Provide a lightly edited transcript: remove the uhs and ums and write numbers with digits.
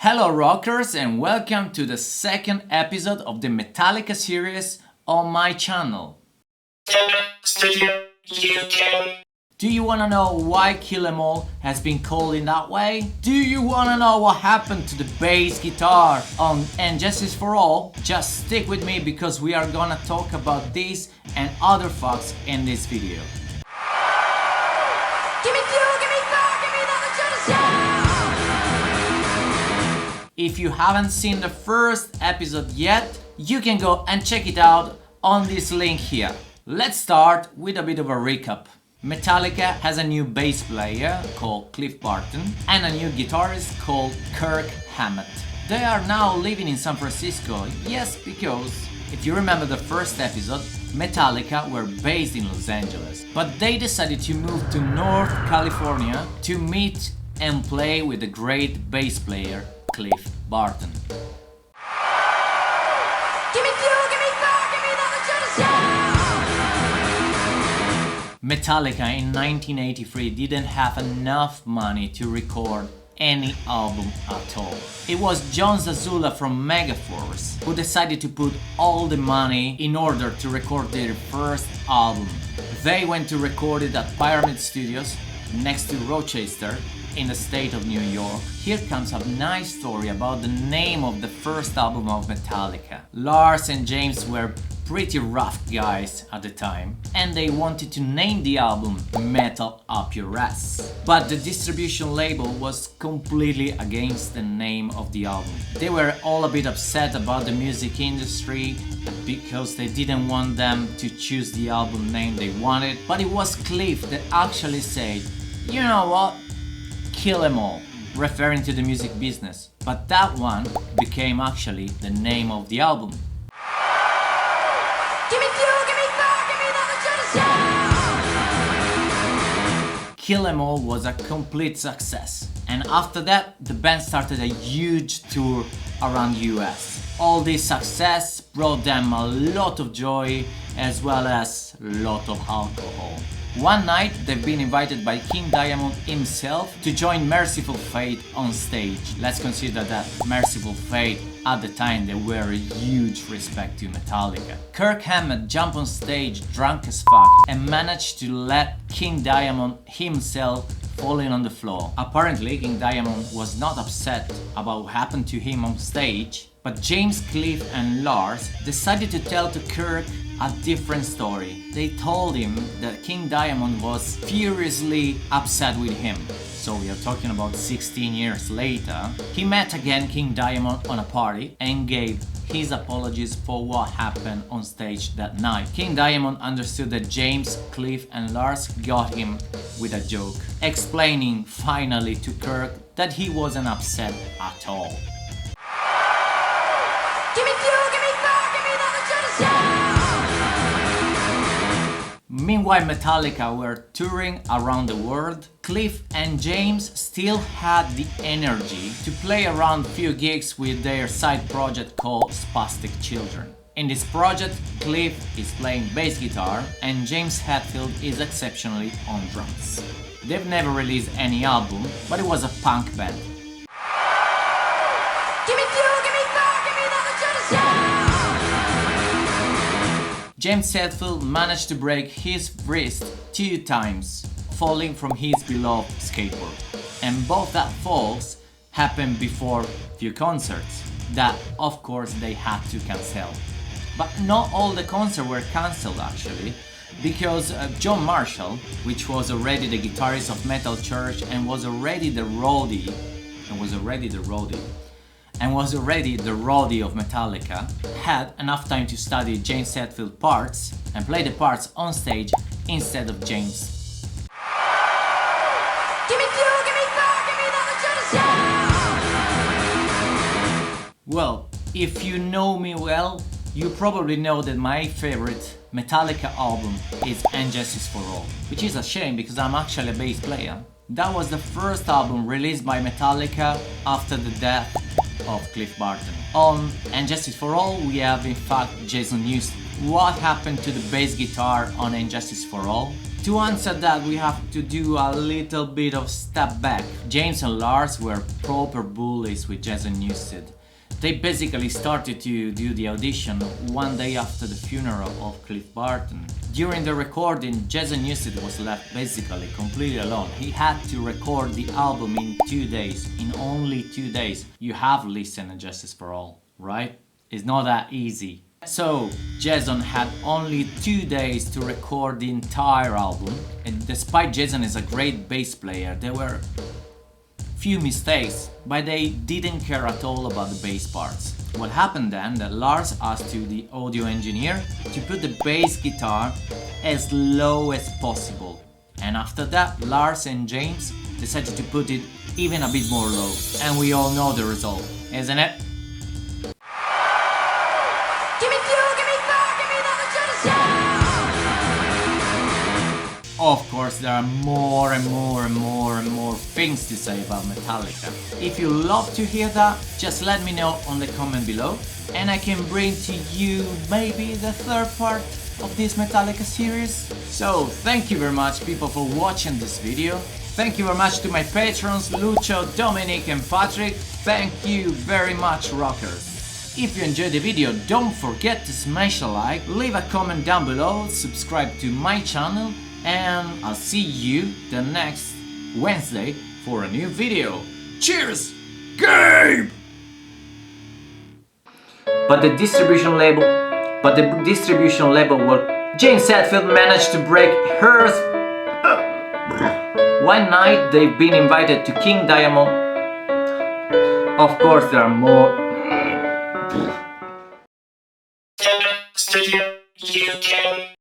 Hello rockers and welcome to the second episode of the Metallica series on my channel. Studio UK. Do you wanna know why Kill 'Em All has been called in that way? Do you wanna know what happened to the bass guitar on And Justice for All? Just stick with me because we are gonna talk about this and other facts in this video. Give me fuel, give me fire, give me another Genesis! If you haven't seen the first episode yet, you can go and check it out on this link here. Let's start with a bit of a recap. Metallica has a new bass player called Cliff Burton and a new guitarist called Kirk Hammett. They are now living in San Francisco, yes, because if you remember the first episode, Metallica were based in Los Angeles, but they decided to move to North California to meet and play with the great bass player Cliff Burton. Give me fuel, give me fire, give me another Genesis! Metallica in 1983 didn't have enough money to record any album at all. It was John Zazula from Megaforce who decided to put all the money in order to record their first album. They went to record it at Pyramid Studios next to Rochester in the state of New York. Here comes a nice story about the name of the first album of Metallica. Lars and James were pretty rough guys at the time and they wanted to name the album Metal Up Your Ass. But the distribution label was completely against the name of the album. They were all a bit upset about the music industry because they didn't want them to choose the album name they wanted, but it was Cliff that actually said, you know what? Kill 'Em All, referring to the music business. But that one became actually the name of the album. Give me fuel, give me fire, give me another Genesis! Kill 'Em All was a complete success, and after that the band started a huge tour around US. All this success brought them a lot of joy as well as a lot of alcohol. One night they've been invited by King Diamond himself to join Merciful Fate on stage. Let's consider that Merciful Fate at the time they were a huge respect to Metallica. Kirk Hammett jumped on stage drunk as fuck and managed to let King Diamond himself falling on the floor. Apparently King Diamond was not upset about what happened to him on stage, but James, Cliff and Lars decided to tell to Kirk a different story. They told him that King Diamond was furiously upset with him. So we are talking about 16 years later. He met again King Diamond on a party and gave his apologies for what happened on stage that night. King Diamond understood that James, Cliff and Lars got him with a joke, explaining finally to Kirk that he wasn't upset at all. Give me fuel, give me fire, give me another Genesis! Meanwhile, Metallica were touring around the world. Cliff and James still had the energy to play around few gigs with their side project called Spastic Children. In this project, Cliff is playing bass guitar and James Hetfield is exceptionally on drums. They've never released any album, but it was a punk band. Give me fuel, give me fire, give me another Genesis! James Hetfield managed to break his wrist 2 times, falling from his beloved skateboard. And both that falls happened before few concerts that of course they had to cancel. But not all the concerts were cancelled actually, because John Marshall, which was already the guitarist of Metal Church and was already the roadie of Metallica, had enough time to study James Hetfield parts and play the parts on stage instead of James. Give me fuel, give me fire, give me another Genesis! Well, if you know me well, you probably know that my favorite Metallica album is And Justice for All, which is a shame because I'm actually a bass player. That was the first album released by Metallica after the death of Cliff Burton. On And Justice for All we have in fact Jason Newsted. What happened to the bass guitar on And Justice for All? To answer that, we have to do a little bit of step back. James and Lars were proper bullies with Jason Newsted. They basically started to do the audition one day after the funeral of Cliff Burton. During the recording, Jason Newsted was left basically completely alone. He had to record the album in 2 days, in only 2 days. You have listened to Justice for All, right? It's not that easy. So, Jason had only 2 days to record the entire album, and despite Jason is a great bass player, there were few mistakes, but they didn't care at all about the bass parts. What happened then, that Lars asked to the audio engineer to put the bass guitar as low as possible. And after that, Lars and James decided to put it even a bit more low. And we all know the result, isn't it? Give me fuel, give me fire, give me another Genesis! Of course, there are more and more things to say about Metallica. If you love to hear that, just let me know on the comment below, and I can bring to you maybe the third part of this Metallica series. So, thank you very much people for watching this video. Thank you very much to my patrons Lucio, Dominic and Patrick. Thank you very much, rockers. If you enjoyed the video, don't forget to smash a like, leave a comment down below, subscribe to my channel, and I'll see you the next Wednesday for a new video. Cheers! Game! But the distribution label James Hetfield managed to break hers. One night they've been invited to King Diamond. Of course there are more. TEBE Studio UK.